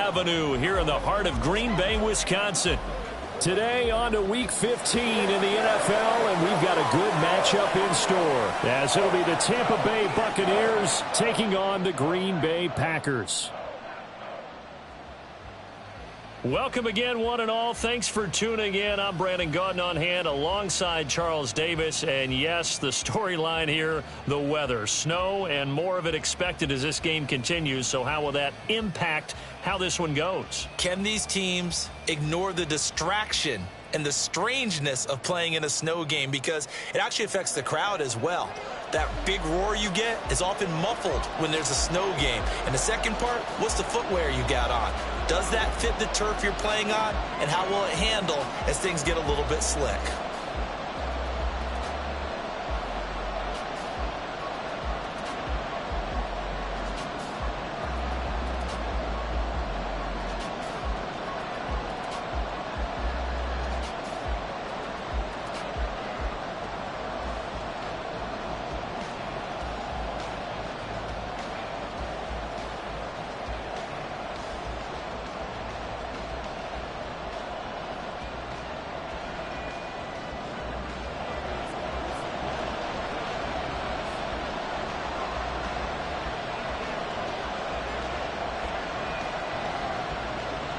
Avenue here in the heart of Green Bay, Wisconsin. Today on to Week 15 in the NFL, and we've got a good matchup in store, as it'll be the Tampa Bay Buccaneers taking on the Green Bay Packers. Welcome again, one and all. Thanks for tuning in. I'm Brandon Gaudin on hand alongside Charles Davis. And yes, the storyline here, the weather. Snow and more of it expected as this game continues. So how will that impact how this one goes? Can these teams ignore the distraction and the strangeness of playing in a snow game? Because it actually affects the crowd as well. That big roar you get is often muffled when there's a snow game. And the second part, what's the footwear you got on? Does that fit the turf you're playing on? And how will it handle as things get a little bit slick?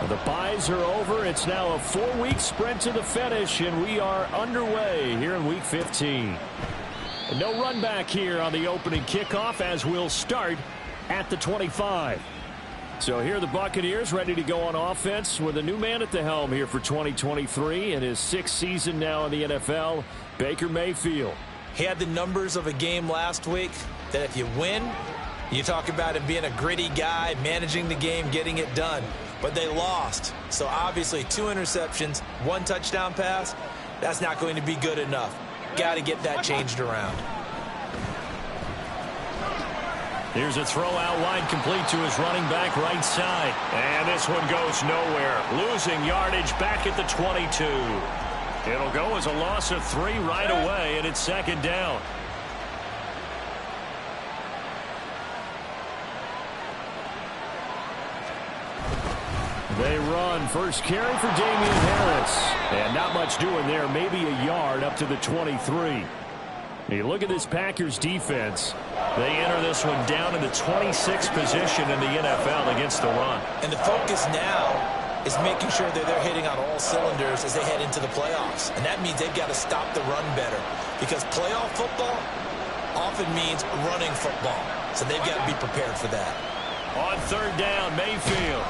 The byes are over. It's now a 4-week sprint to the finish, and we are underway here in Week 15. And no run back here on the opening kickoff as we'll start at the 25. So here are the Buccaneers ready to go on offense with a new man at the helm here for 2023 in his 6th season now in the NFL, Baker Mayfield. He had the numbers of a game last week that if you win, you talk about him being a gritty guy, managing the game, getting it done. But they lost. So obviously 2 interceptions, 1 touchdown pass, that's not going to be good enough. Got to get that changed around. Here's a throw out wide, complete to his running back right side. And this one goes nowhere. Losing yardage back at the 22. It'll go as a loss of 3 right away, and it's 2nd down. They run. First carry for Damian Harris. And not much doing there. Maybe a yard up to the 23. You look at this Packers defense. They enter this one down in the 26th position in the NFL against the run. And the focus now is making sure that they're hitting on all cylinders as they head into the playoffs. And that means they've got to stop the run better. Because playoff football often means running football. So they've got to be prepared for that. On 3rd down, Mayfield.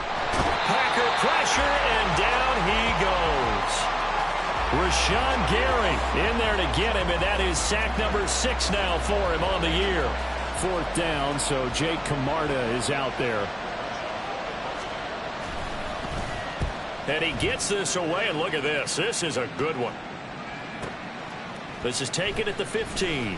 Packer pressure, and down he goes. Rashawn Gary in there to get him, and that is sack number 6 now for him on the year. 4th down, so Jake Camarda is out there. And he gets this away, and look at this. This is a good one. This is taken at the 15.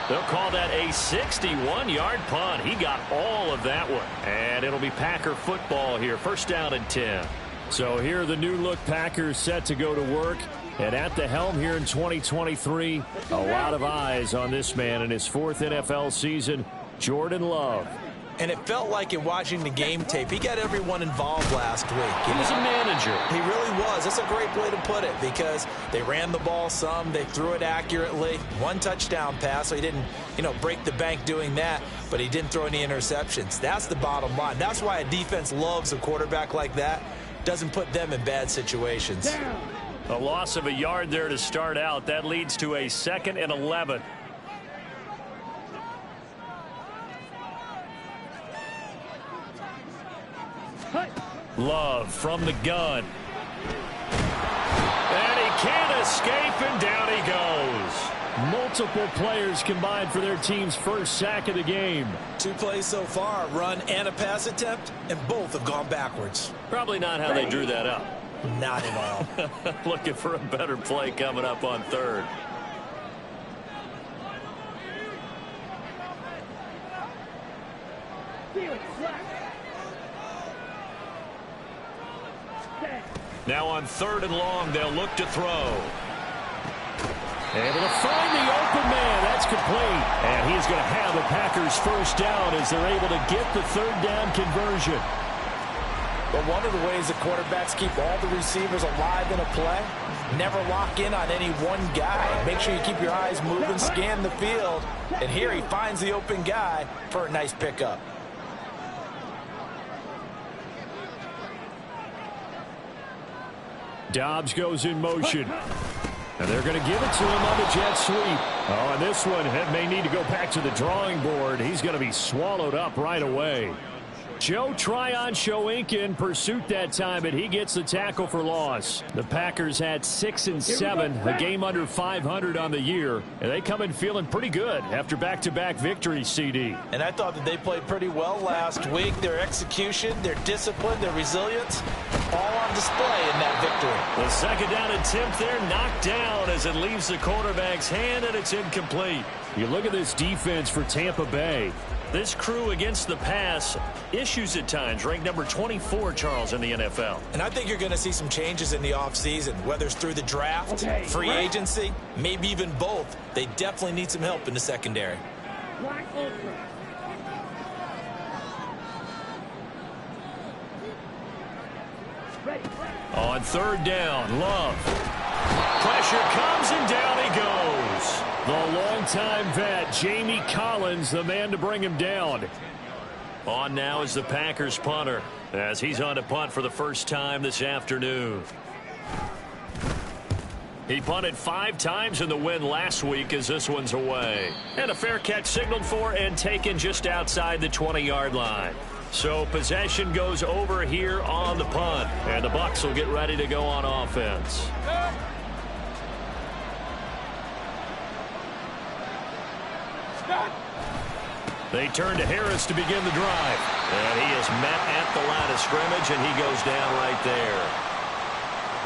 They'll call that a 61-yard punt. He got all of that one. And it'll be Packer football here. 1st down and 10. So here are the new-look Packers set to go to work. And at the helm here in 2023, a lot of eyes on this man in his 4th NFL season, Jordan Love. And it felt like in watching the game tape, he got everyone involved last week. He was a manager. He really was. That's a great way to put it because they ran the ball some. They threw it accurately. 1 touchdown pass, so he didn't, break the bank doing that, but he didn't throw any interceptions. That's the bottom line. That's why a defense loves a quarterback like that. Doesn't put them in bad situations. A loss of a yard there to start out. That leads to a 2nd and 11. Love from the gun. And he can't escape, and down he goes. Multiple players combined for their team's 1st sack of the game. 2 plays so far, a run and a pass attempt, and both have gone backwards. Probably not how they drew that up. Not at all. Looking for a better play coming up on 3rd. Now on 3rd and long, they'll look to throw. Able to find the open man. That's complete. And he's going to have the Packers first down as they're able to get the third down conversion. But one of the ways that quarterbacks keep all the receivers alive in a play, never lock in on any one guy. Make sure you keep your eyes moving, scan the field. And here he finds the open guy for a nice pickup. Dobbs goes in motion. And they're going to give it to him on the jet sweep. Oh, and this one may need to go back to the drawing board. He's going to be swallowed up right away. Joe Tryon showing in pursuit that time, and he gets the tackle for loss. The Packers had 6 and 7, a game under 500 on the year, and they come in feeling pretty good after back-to-back victories, CD. And I thought that they played pretty well last week. Their execution, their discipline, their resilience, all on display in that victory. The second down attempt there knocked down as it leaves the quarterback's hand, and it's incomplete. You look at this defense for Tampa Bay. This crew against the pass, issues at times, ranked number 24, Charles, in the NFL. And I think you're going to see some changes in the offseason, whether it's through the draft, free agency, maybe even both. They definitely need some help in the secondary. On third down, Love. Pressure comes and down he goes. The longtime vet, Jamie Collins, the man to bring him down. On now is the Packers punter, as he's on to punt for the first time this afternoon. He punted 5 times in the win last week as this one's away. And a fair catch signaled for and taken just outside the 20-yard line. So possession goes over here on the punt, and the Bucs will get ready to go on offense. They turn to Harris to begin the drive. And he is met at the line of scrimmage, and he goes down right there.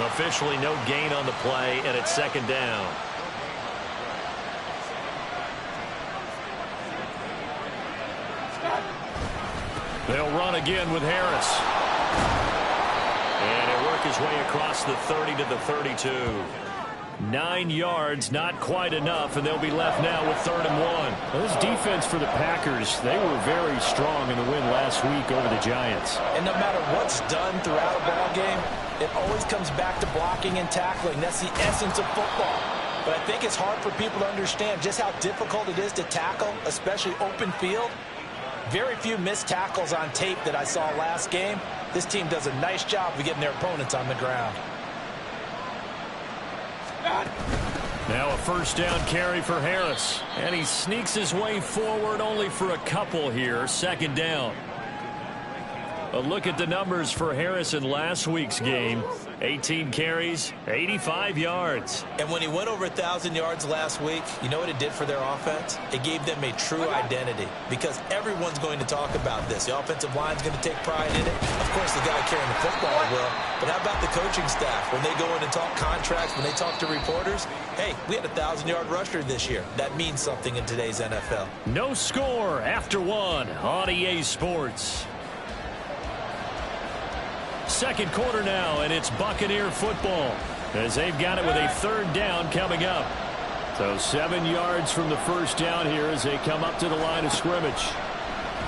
Officially no gain on the play, and it's second down. They'll run again with Harris. And he'll work his way across the 30 to the 32. 9 yards, not quite enough, and they'll be left now with 3rd and 1. Well, this defense for the Packers, they were very strong in the win last week over the Giants. And no matter what's done throughout a ball game, it always comes back to blocking and tackling. That's the essence of football. But I think it's hard for people to understand just how difficult it is to tackle, especially open field. Very few missed tackles on tape that I saw last game. This team does a nice job of getting their opponents on the ground. Now a first down carry for Harris. And he sneaks his way forward only for a couple here. Second down. A look at the numbers for Harris in last week's game. 18 carries, 85 yards. And when he went over 1,000 yards last week, you know what it did for their offense? It gave them a true identity because everyone's going to talk about this. The offensive line's going to take pride in it. Of course, the guy carrying the football will. But how about the coaching staff? When they go in and talk contracts, when they talk to reporters, hey, we had a 1,000-yard rusher this year. That means something in today's NFL. No score after 1 on EA Sports. Second quarter now, and it's Buccaneer football as they've got it with a 3rd down coming up. So 7 yards from the first down here as they come up to the line of scrimmage.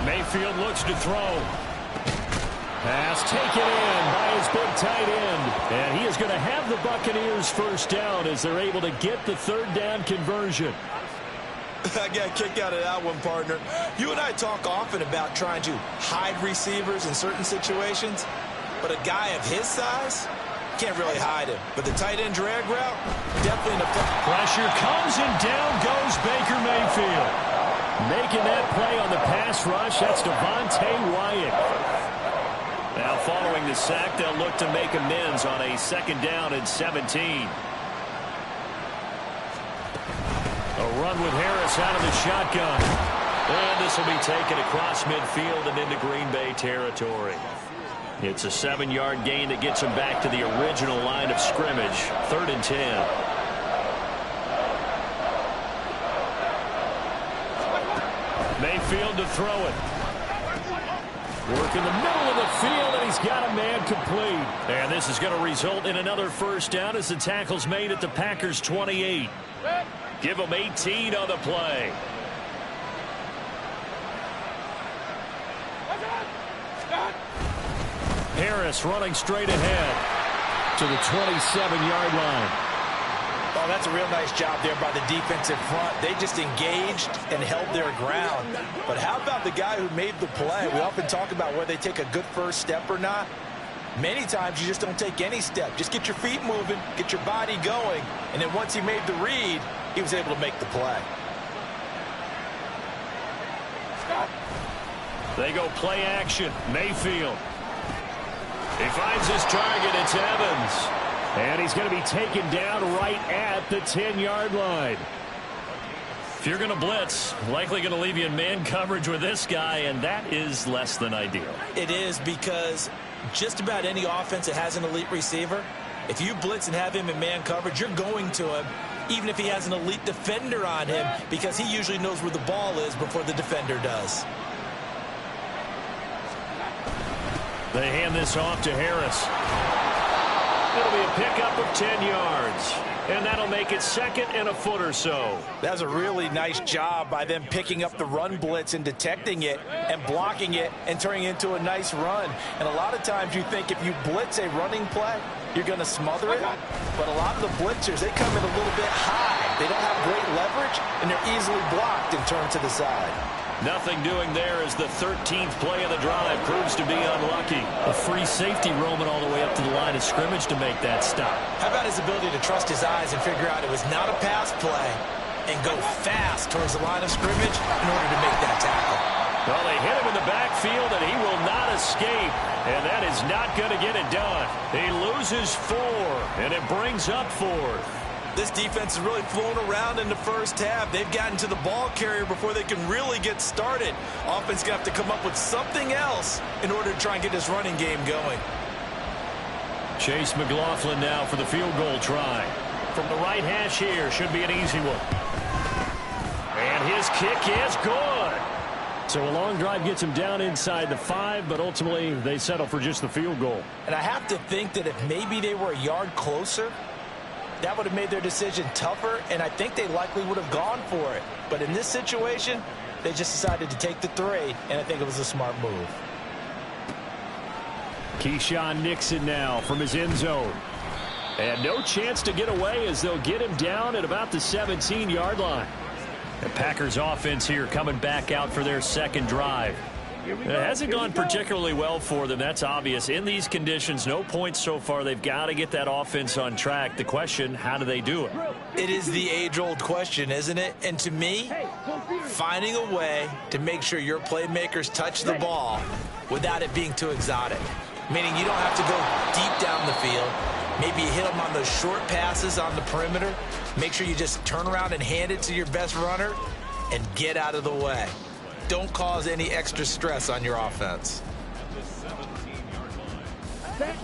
Mayfield looks to throw. Pass taken in by his big tight end. And he is going to have the Buccaneers first down as they're able to get the 3rd down conversion. I got a kick out of that one, partner. You and I talk often about trying to hide receivers in certain situations. But a guy of his size, can't really hide him. But the tight end drag route, definitely in the pressure comes and down goes Baker Mayfield. Making that play on the pass rush, that's Devontae Wyatt. Now following the sack, they'll look to make amends on a 2nd down and 17. A run with Harris out of the shotgun. And this will be taken across midfield and into Green Bay territory. It's a 7-yard gain that gets him back to the original line of scrimmage. 3rd and 10. Mayfield to throw it. Work in the middle of the field, and he's got a man complete. And this is going to result in another first down as the tackle's made at the Packers' 28. Give them 18 on the play. Harris running straight ahead to the 27-yard line. Oh, that's a real nice job there by the defensive front. They just engaged and held their ground. But how about the guy who made the play? We often talk about whether they take a good first step or not. Many times you just don't take any step. Just get your feet moving, get your body going, and then once he made the read, he was able to make the play. They go play action. Mayfield. He finds his target. It's Evans. And he's going to be taken down right at the 10-yard line. If you're going to blitz, likely going to leave you in man coverage with this guy, and that is less than ideal. It is, because just about any offense that has an elite receiver, if you blitz and have him in man coverage, you're going to him, even if he has an elite defender on him, because he usually knows where the ball is before the defender does. They hand this off to Harris. It'll be a pickup of 10 yards. And that'll make it second and a foot or so. That was a really nice job by them picking up the run blitz and detecting it and blocking it and turning it into a nice run. And a lot of times you think if you blitz a running play, you're going to smother it. But a lot of the blitzers, they come in a little bit high. They don't have great leverage, and they're easily blocked and turned to the side. Nothing doing there as the 13th play of the drive proves to be unlucky. A free safety roaming all the way up to the line of scrimmage to make that stop. How about his ability to trust his eyes and figure out it was not a pass play and go fast towards the line of scrimmage in order to make that tackle? Well, they hit him in the backfield, and he will not escape. And that is not going to get it done. He loses 4, and it brings up 4th. This defense has really flown around in the first half. They've gotten to the ball carrier before they can really get started. Offense going to have to come up with something else in order to try and get this running game going. Chase McLaughlin now for the field goal try. From the right hash here, should be an easy one. And his kick is good. So a long drive gets him down inside the 5, but ultimately they settle for just the field goal. And I have to think that if maybe they were a yard closer, that would have made their decision tougher, and I think they likely would have gone for it. But in this situation, they just decided to take the 3, and I think it was a smart move. Keyshawn Nixon now from his end zone. And no chance to get away as they'll get him down at about the 17-yard line. The Packers offense here coming back out for their second drive. It hasn't gone particularly well for them. That's obvious. In these conditions, no points so far. They've got to get that offense on track. The question, how do they do it? It is the age-old question, isn't it? And to me, finding a way to make sure your playmakers touch the ball without it being too exotic. Meaning you don't have to go deep down the field. Maybe you hit them on those short passes on the perimeter. Make sure you just turn around and hand it to your best runner and get out of the way. Don't cause any extra stress on your offense.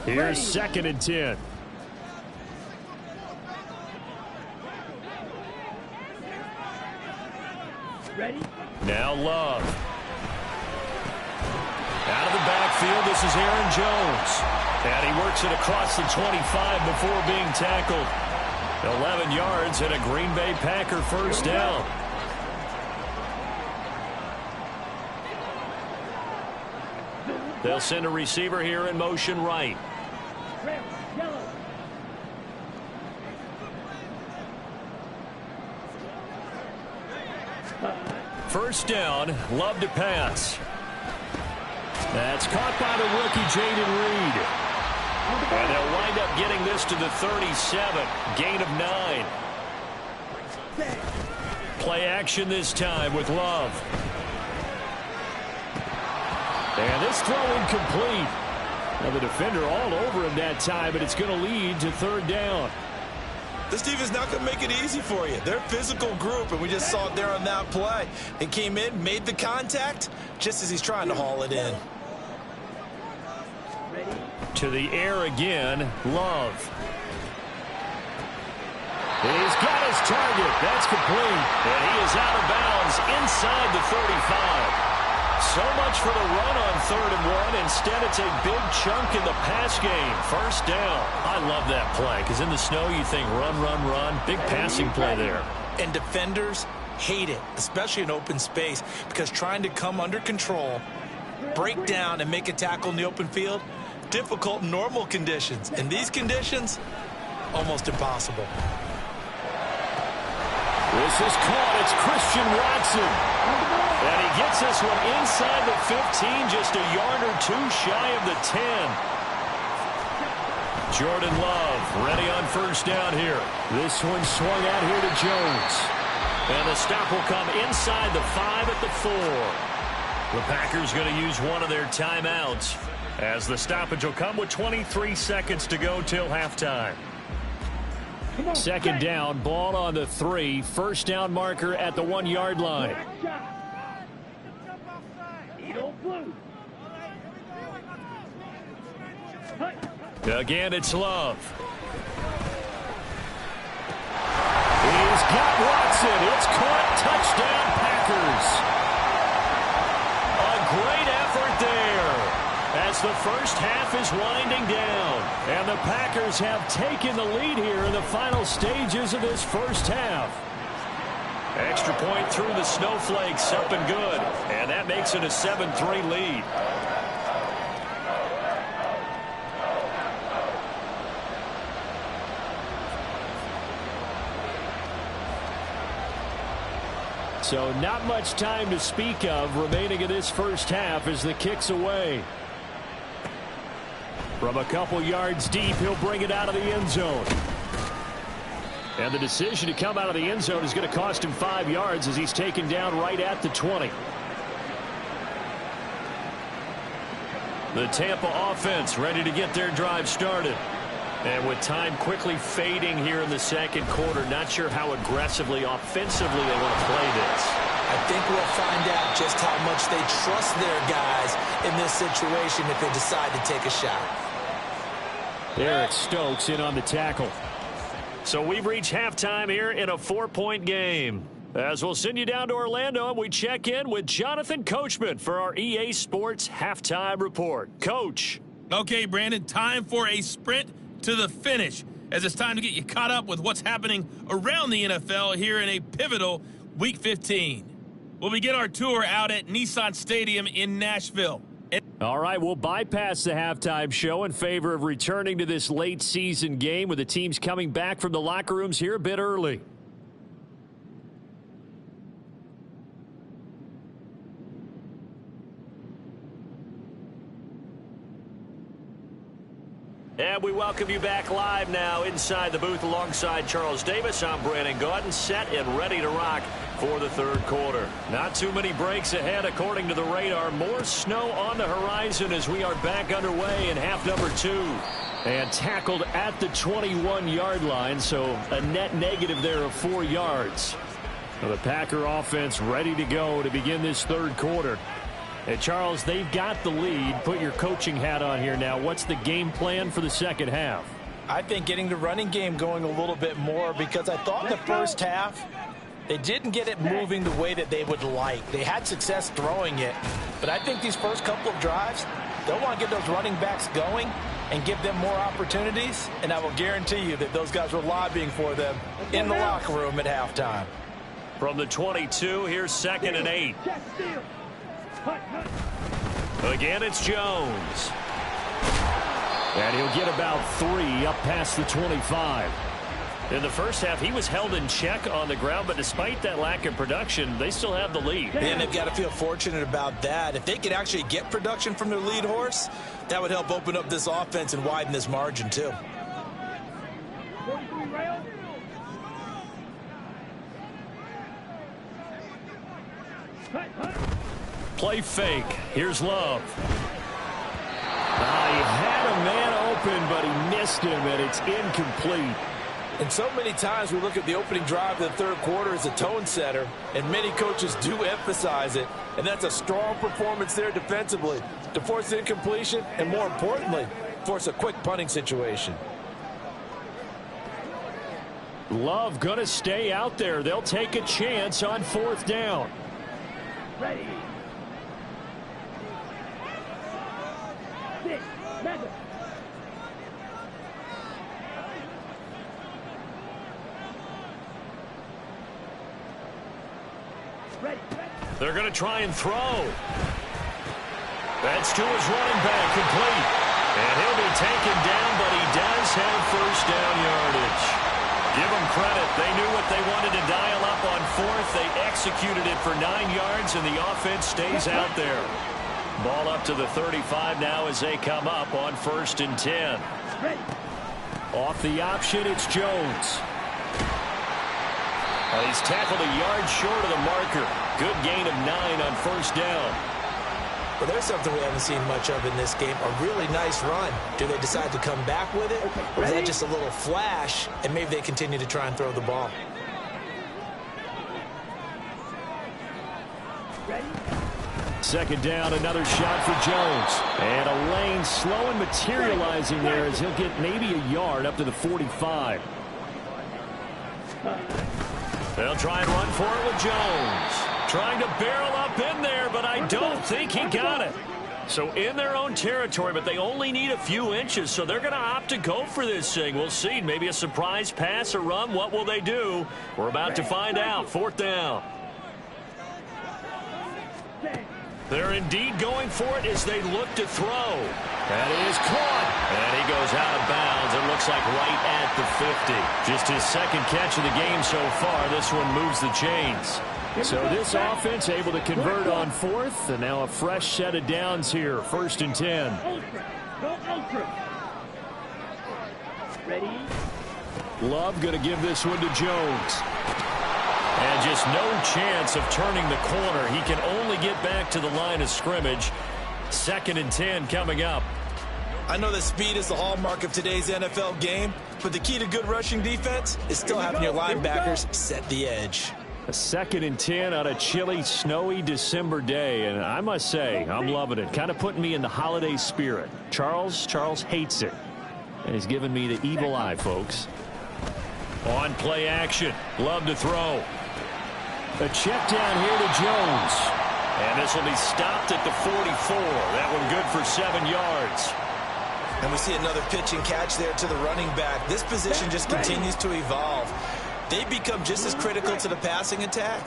Here's 2nd and 10. Ready? Now Love. Out of the backfield, this is Aaron Jones. And he works it across the 25 before being tackled. 11 yards and a Green Bay Packer first down. They'll send a receiver here in motion right. First down, Love to pass. That's caught by the rookie Jaden Reed. And they'll wind up getting this to the 37. Gain of 9. Play action this time with Love. And this throw incomplete. Now the defender all over him that time, but it's going to lead to 3rd down. This defense not going to make it easy for you. They're a physical group, and we just saw it there on that play. He came in, made the contact, just as he's trying to haul it in. To the air again, Love. He's got his target. That's complete. And he is out of bounds inside the 35. So much for the run on 3rd and 1. Instead, it's a big chunk in the pass game. First down. I love that play because in the snow you think run, run, run. Big passing play there. And defenders hate it, especially in open space, because trying to come under control, break down, and make a tackle in the open field, difficult in normal conditions. In these conditions, almost impossible. This is caught. It's Christian Watson. And he gets this one inside the 15, just a yard or two shy of the 10. Jordan Love ready on first down here. This one swung out here to Jones. And the stop will come inside the 5 at the 4. The Packers going to use one of their timeouts as the stoppage will come with 23 seconds to go till halftime. Second down, ball on the 3. First down marker at the 1-yard line. Again, it's Love. He's got Watson. It's caught. Touchdown, Packers. A great effort there as the first half is winding down. And the Packers have taken the lead here in the final stages of this first half. Extra point through the snowflakes, up and good. And that makes it a 7-3 lead. So not much time to speak of remaining in this first half as the kick's away. From a couple yards deep, he'll bring it out of the end zone. And the decision to come out of the end zone is going to cost him 5 yards as he's taken down right at the 20. The Tampa offense ready to get their drive started. And with time quickly fading here in the second quarter, not sure how aggressively, offensively they want to play this. I think we'll find out just how much they trust their guys in this situation if they decide to take a shot. Eric Stokes in on the tackle. So we've reached halftime here in a 4-point game. As we'll send you down to Orlando and we check in with Jonathan Coachman for our EA Sports Halftime Report. Coach. Okay, Brandon, time for a sprint to the finish as it's time to get you caught up with what's happening around the NFL here in a pivotal Week 15. We'll begin our tour out at Nissan Stadium in Nashville. All right, we'll bypass the halftime show in favor of returning to this late season game with the teams coming back from the locker rooms here a bit early. And we welcome you back live now inside the booth alongside Charles Davis. I'm Brandon Gaudin, set and ready to rock for the third quarter. Not too many breaks ahead according to the radar. More snow on the horizon as we are back underway in half number 2. And tackled at the 21-yard line, so a net negative there of 4 yards. Now the Packer offense ready to go to begin this third quarter. Hey, Charles, they've got the lead. Put your coaching hat on here now. What's the game plan for the second half? I think getting the running game going a little bit more because I thought in the first half they didn't get it moving the way that they would like. They had success throwing it, but I think these first couple of drives, they'll want to get those running backs going and give them more opportunities, and I will guarantee you that those guys were lobbying for them in the locker room at halftime. From the 22, here's 2nd and 8. Again, it's Jones. And he'll get about 3 up past the 25. In the first half, he was held in check on the ground, but despite that lack of production, they still have the lead. And they've got to feel fortunate about that. If they could actually get production from their lead horse, that would help open up this offense and widen this margin, too. Play fake. Here's Love. He had a man open, but he missed him, and it's incomplete. And so many times we look at the opening drive of the third quarter as a tone setter, and many coaches do emphasize it, and that's a strong performance there defensively to force incompletion and, more importantly, force a quick punting situation. Love going to stay out there. They'll take a chance on 4th down. They're going to try and throw. That's to his running back, complete. And he'll be taken down, but he does have first down yardage. Give them credit. They knew what they wanted to dial up on fourth. They executed it for 9 yards, and the offense stays out there. Ball up to the 35 now as they come up on 1st and 10. Off the option, it's Jones. Well, he's tackled a yard short of the marker. Good gain of 9 on 1st down. Well, there's something we haven't seen much of in this game, a really nice run. Do they decide to come back with it, or is that just a little flash, and maybe they continue to try and throw the ball? Second down, another shot for Jones. And a lane slow and materializing there as he'll get maybe a yard up to the 45. They'll try and run for it with Jones. Trying to barrel up in there, but I don't think he got it. So in their own territory, but they only need a few inches, so they're going to opt to go for this thing. We'll see. Maybe a surprise pass or run. What will they do? We're about to find out. 4th down. They're indeed going for it as they look to throw. That is caught. And he goes out of bounds. It looks like right at the 50. Just his second catch of the game so far. This one moves the chains. So this offense able to convert on 4th. And now a fresh set of downs here. 1st and 10. Love going to give this one to Jones. And just no chance of turning the corner. He can only get back to the line of scrimmage. 2nd and 10 coming up. I know that speed is the hallmark of today's NFL game, but the key to good rushing defense is still having your linebackers set the edge. A 2nd and 10 on a chilly, snowy December day. And I must say, I'm loving it. Kind of putting me in the holiday spirit. Charles hates it. And he's giving me the evil eye, folks. On play action. Love to throw. A check down here to Jones. And this will be stopped at the 44. That one good for 7 yards. And we see another pitch and catch there to the running back. This position just continues to evolve. They become just as critical to the passing attack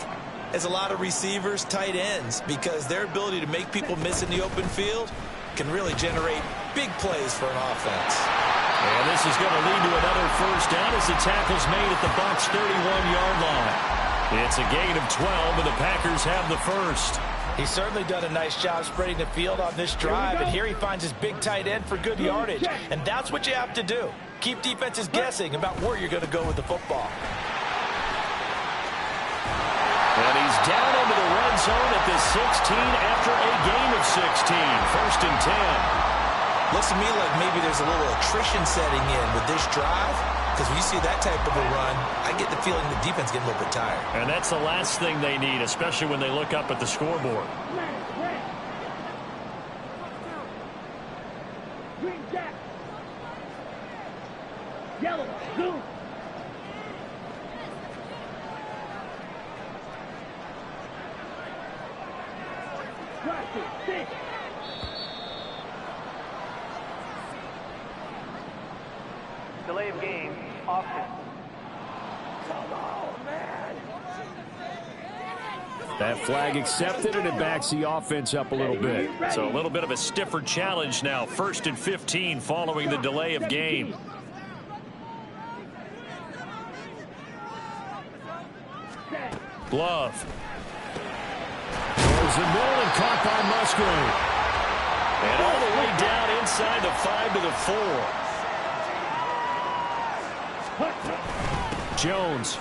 as a lot of receivers, tight ends, because their ability to make people miss in the open field can really generate big plays for an offense. And this is going to lead to another first down as the tackle's made at the Bucs' 31-yard line. It's a gain of 12, and the Packers have the first. He's certainly done a nice job spreading the field on this drive, and here he finds his big tight end for good yardage. And that's what you have to do. Keep defenses guessing about where you're going to go with the football. And he's down into the red zone at the 16 after a gain of 16. 1st and 10. Looks to me like maybe there's a little attrition setting in with this drive, because when you see that type of a run, I get the feeling the defense getting a little bit tired. And that's the last thing they need, especially when they look up at the scoreboard. Green jack. Yellow. Blue. Delay of game, offense. That flag accepted, and it backs the offense up a little bit. So a little bit of a stiffer challenge now. 1st and 15 following the delay of game. Love. Towards the middle and caught by Musgrave. And all the way down inside the 5 to the 4. Jones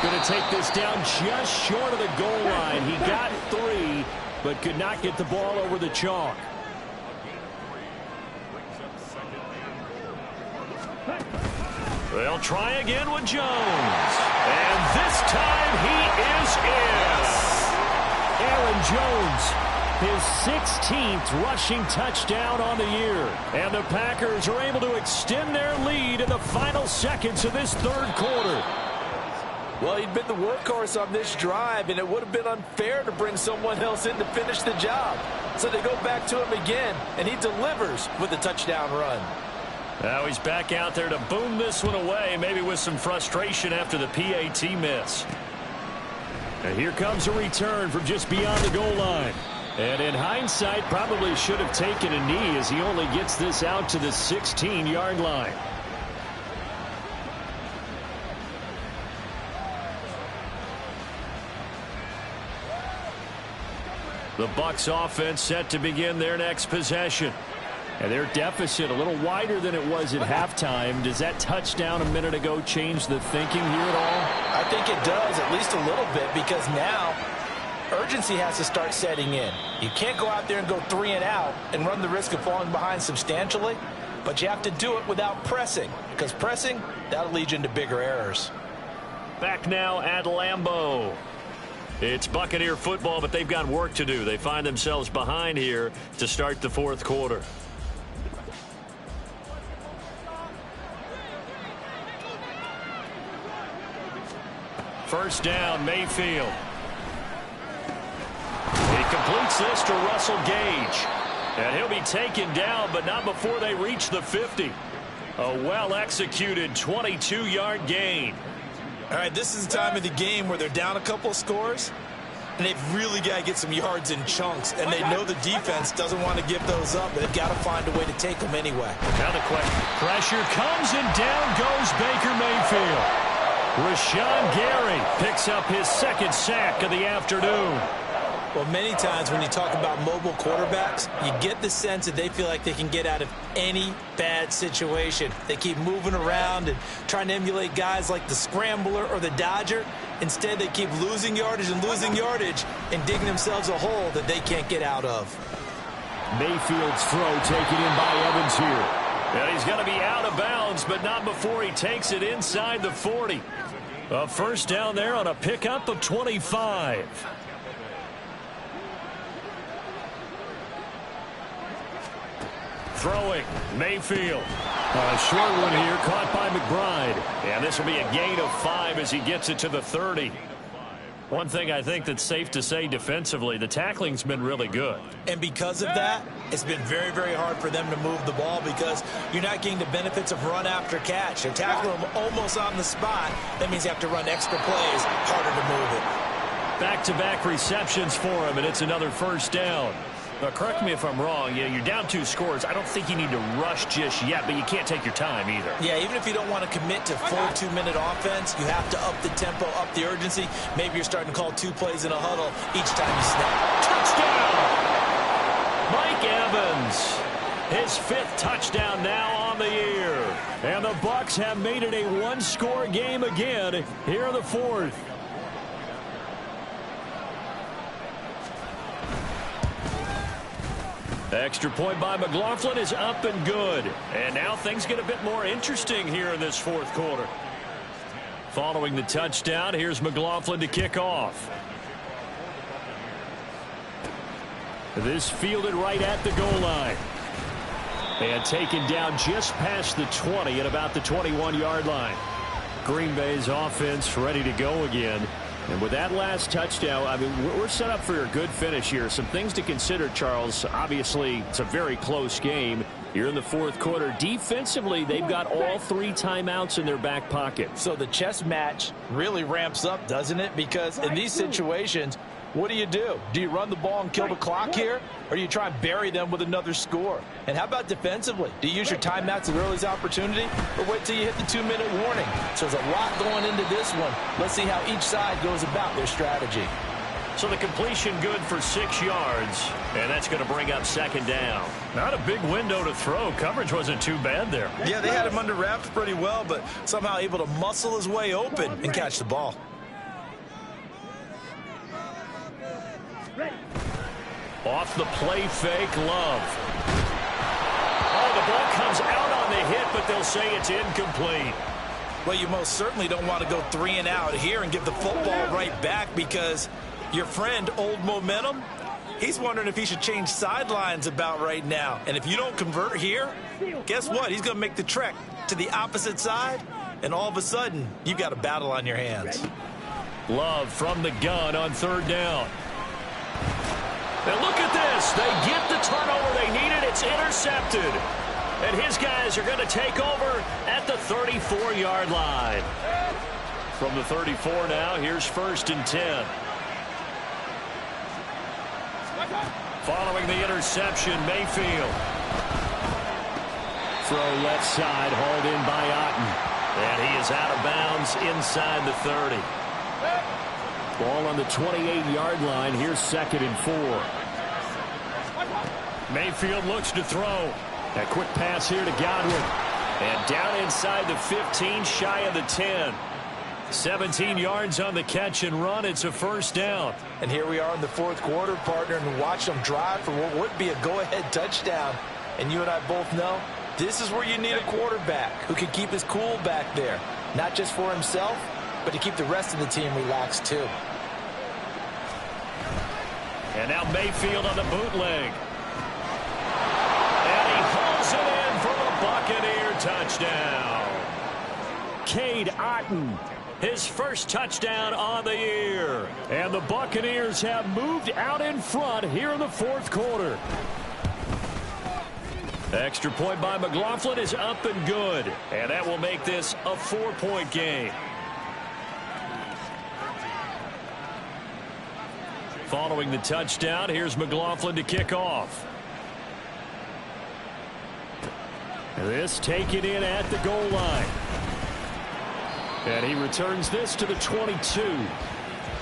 going to take this down just short of the goal line. He got 3, but could not get the ball over the chalk. They'll try again with Jones. And this time he is in. Aaron Jones, his 16th rushing touchdown on the year. And the Packers are able to extend their lead in the final seconds of this 3rd quarter. Well, he'd been the workhorse on this drive, and it would have been unfair to bring someone else in to finish the job. So they go back to him again, and he delivers with a touchdown run. Now he's back out there to boom this one away, maybe with some frustration after the PAT miss. And here comes a return from just beyond the goal line. And in hindsight, probably should have taken a knee as he only gets this out to the 16-yard line. The Bucs offense set to begin their next possession. And their deficit a little wider than it was at halftime. Does that touchdown a minute ago change the thinking here at all? I think it does, at least a little bit, because now urgency has to start setting in. You can't go out there and go 3 and out and run the risk of falling behind substantially, but you have to do it without pressing, because pressing, that'll lead you into bigger errors. Back now at Lambeau. It's Buccaneer football, but they've got work to do. They find themselves behind here to start the fourth quarter. First down, Mayfield. He completes this to Russell Gage. And he'll be taken down, but not before they reach the 50. A well-executed 22-yard gain. All right, this is the time of the game where they're down a couple of scores, and they've really got to get some yards in chunks, and they know the defense doesn't want to give those up, but they've got to find a way to take them anyway. Now the question. Pressure comes, and down goes Baker Mayfield. Rashawn Gary picks up his second sack of the afternoon. Well, many times when you talk about mobile quarterbacks, you get the sense that they feel like they can get out of any bad situation. They keep moving around and trying to emulate guys like the Scrambler or the Dodger. Instead, they keep losing yardage and digging themselves a hole that they can't get out of. Mayfield's throw taken in by Evans here. And he's going to be out of bounds, but not before he takes it inside the 40. A first down there on a pickup of 25. Throwing, Mayfield. A short one here, caught by McBride. And this will be a gain of 5 as he gets it to the 30. One thing I think that's safe to say defensively, the tackling's been really good. And because of that, it's been very, very hard for them to move the ball because you're not getting the benefits of run after catch. They're tackling them almost on the spot. That means you have to run extra plays, harder to move it. Back-to-back receptions for him, and it's another first down. Now, correct me if I'm wrong. You're down 2 scores. I don't think you need to rush just yet, but you can't take your time either. Yeah, even if you don't want to commit to full 2-minute offense, you have to up the tempo, up the urgency. Maybe you're starting to call 2 plays in a huddle each time you snap. Touchdown! Mike Evans. His 5th touchdown now on the year. And the Bucs have made it a 1-score game again here in the 4th. Extra point by McLaughlin is up and good. And now things get a bit more interesting here in this 4th quarter. Following the touchdown, here's McLaughlin to kick off. This fielded right at the goal line. And taken down just past the 20 at about the 21-yard line. Green Bay's offense ready to go again. And with that last touchdown, I mean, we're set up for a good finish here. Some things to consider, Charles. Obviously, it's a very close game. You're in the 4th quarter. Defensively, they've got all 3 timeouts in their back pocket. So the chess match really ramps up, doesn't it? Because in these situations, what do? Do you run the ball and kill the clock here? Or do you try and bury them with another score? And how about defensively? Do you use your timeouts at earliest opportunity? Or wait till you hit the 2-minute warning? So there's a lot going into this one. Let's see how each side goes about their strategy. So the completion good for 6 yards. And that's going to bring up 2nd down. Not a big window to throw. Coverage wasn't too bad there. Yeah, they had him under wraps pretty well, but somehow able to muscle his way open and catch the ball. Off the play fake, Love. Oh, the ball comes out on the hit, but they'll say it's incomplete. Well, you most certainly don't want to go 3 and out here and give the football right back because your friend, Old Momentum, he's wondering if he should change sidelines about right now. And if you don't convert here, guess what? He's going to make the trek to the opposite side, and all of a sudden, you've got a battle on your hands. Love from the gun on 3rd down. And look at this. They get the turnover they needed. It's intercepted. And his guys are going to take over at the 34-yard line. From the 34 now, here's 1st and 10. Following the interception, Mayfield. Throw left side, hauled in by Otten. And he is out of bounds inside the 30. Ball on the 28-yard line. Here's 2nd and 4. Mayfield looks to throw. A quick pass here to Godwin. And down inside the 15, shy of the 10. 17 yards on the catch and run. It's a 1st down. And here we are in the 4th quarter, partner, and watch them drive for what would be a go-ahead touchdown. And you and I both know this is where you need a quarterback who can keep his cool back there. Not just for himself, but to keep the rest of the team relaxed too. And now Mayfield on the bootleg. And he hauls it in for the Buccaneer touchdown. Cade Otton, his first touchdown on the year. And the Buccaneers have moved out in front here in the 4th quarter. Extra point by McLaughlin is up and good. And that will make this a 4-point game. Following the touchdown, here's McLaughlin to kick off. This taken in at the goal line. And he returns this to the 22.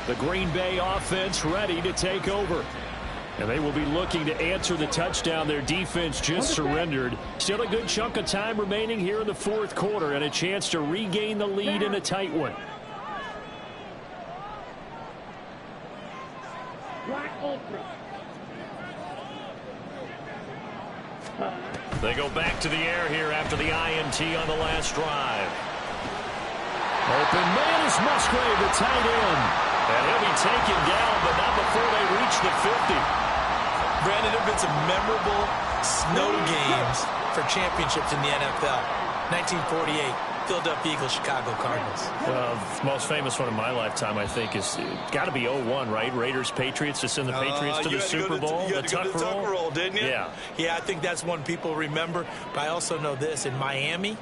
The Green Bay offense ready to take over. And they will be looking to answer the touchdown their defense just surrendered. Still a good chunk of time remaining here in the 4th quarter and a chance to regain the lead in a tight one. They go back to the air here after the INT on the last drive. Open man is Musgrave, the tight end. And he'll be taken down, but not before they reach the 50. Brandon, there have been some memorable snow games for championships in the NFL. 1948. Philadelphia Eagles, Chicago Cardinals. Well, the most famous one in my lifetime, I think, is got to be 01, right? Raiders, Patriots, to send the Patriots to the Super Bowl. You had to go to the Tuck roll, didn't you? Yeah. Yeah, I think that's one people remember. But I also know this. In Miami,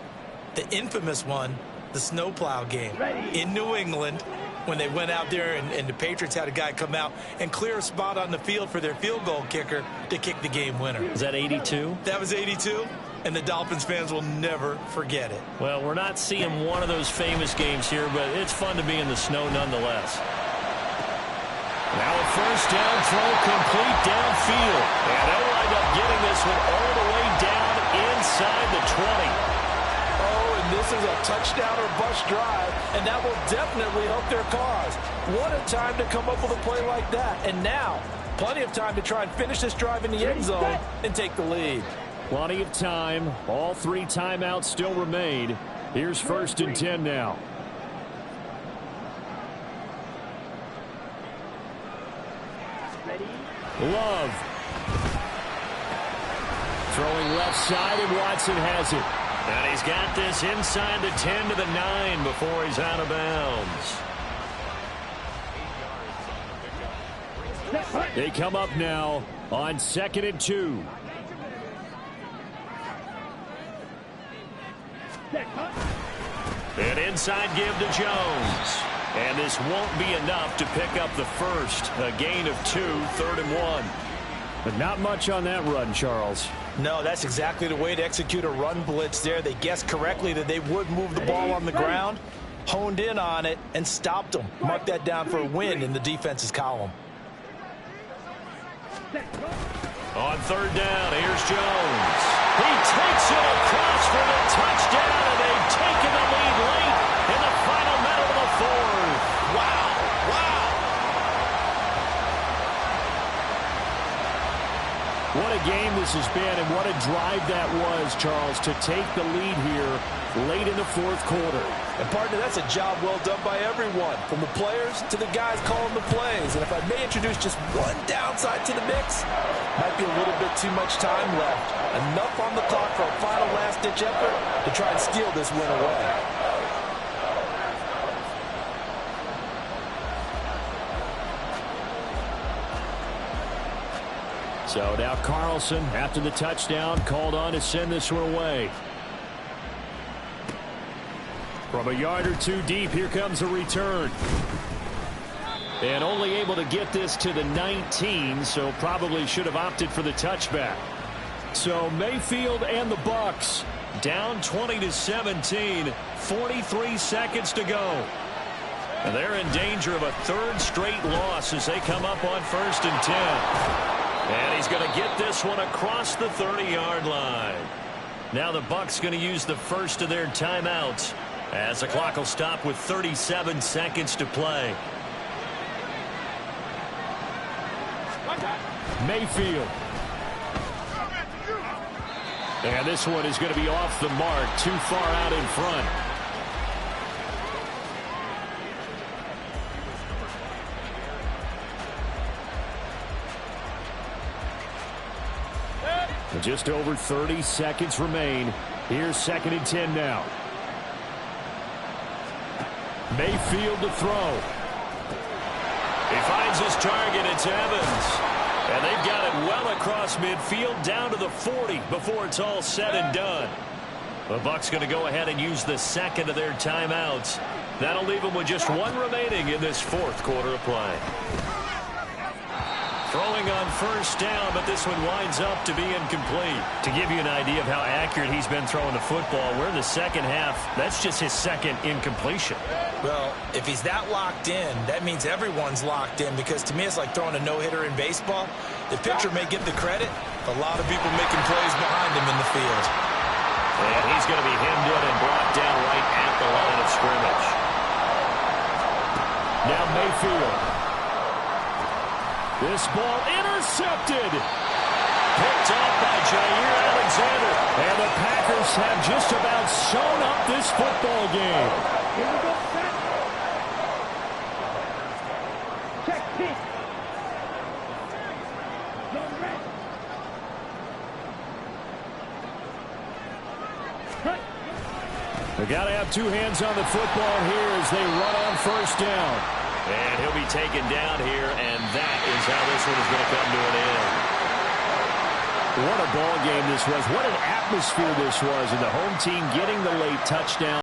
the infamous one, the snowplow game in New England, when they went out there and the Patriots had a guy come out and clear a spot on the field for their field goal kicker to kick the game winner. Is that 82? That was 82. And the Dolphins fans will never forget it. Well, we're not seeing one of those famous games here, but it's fun to be in the snow nonetheless. Now a 1st down throw complete downfield. And they'll wind up getting this one all the way down inside the 20. Oh, and this is a touchdown or bust drive, and that will definitely help their cause. What a time to come up with a play like that. And now, plenty of time to try and finish this drive in the end zone and take the lead. Plenty of time. All 3 timeouts still remain. Here's 1st and 10 now. Love. Throwing left side, and Watson has it. And he's got this inside the 10 to the 9 before he's out of bounds. They come up now on 2nd and 2. An inside give to Jones. And this won't be enough to pick up the first. A gain of 2, 3rd and 1. But not much on that run, Charles. No, that's exactly the way to execute a run blitz there. They guessed correctly that they would move the ball on the ground, honed in on it, and stopped them. Mark that down for a win in the defense's column. On 3rd down, here's Jones. He takes it across for the touchdown, and they've taken the lead late in the final minute of the 4th. Wow, wow. What a game this has been, and what a drive that was, Charles, to take the lead here late in the 4th quarter. And, partner, that's a job well done by everyone, from the players to the guys calling the plays. And if I may introduce just one downside to the mix, might be a little bit too much time left. Enough on the clock for a final last-ditch effort to try and steal this win away. So now Carlson, after the touchdown, called on to send this one away. From a yard or two deep, here comes a return. And only able to get this to the 19, so probably should have opted for the touchback. So Mayfield and the Bucs down 20-17, 43 seconds to go. And they're in danger of a third straight loss as they come up on 1st and 10. And he's going to get this one across the 30-yard line. Now the Bucs going to use the first of their timeouts as the clock will stop with 37 seconds to play. Mayfield. And this one is going to be off the mark, too far out in front. Just over 30 seconds remain. Here's 2nd and 10 now. Mayfield to throw. He finds his target. It's Evans. And they've got it well across midfield down to the 40 before it's all said and done. The Bucs going to go ahead and use the second of their timeouts. That'll leave them with just one remaining in this 4th quarter of play. Throwing on 1st down, but this one winds up to be incomplete. To give you an idea of how accurate he's been throwing the football, we're in the second half. That's just his second incompletion. Well, if he's that locked in, that means everyone's locked in, because to me it's like throwing a no-hitter in baseball. The pitcher may get the credit, a lot of people making plays behind him in the field. And he's going to be hemmed in and brought down right at the line of scrimmage. Now Mayfield. This ball intercepted. Picked off by Jair Alexander. And the Packers have just about sewn up this football game. Here we go, set. Check, kick. Zone red. Right. They got to have two hands on the football here as they run on 1st down. And he'll be taken down here, and that is how this one is going to come to an end. What a ball game this was. What an atmosphere this was, and the home team getting the late touchdown.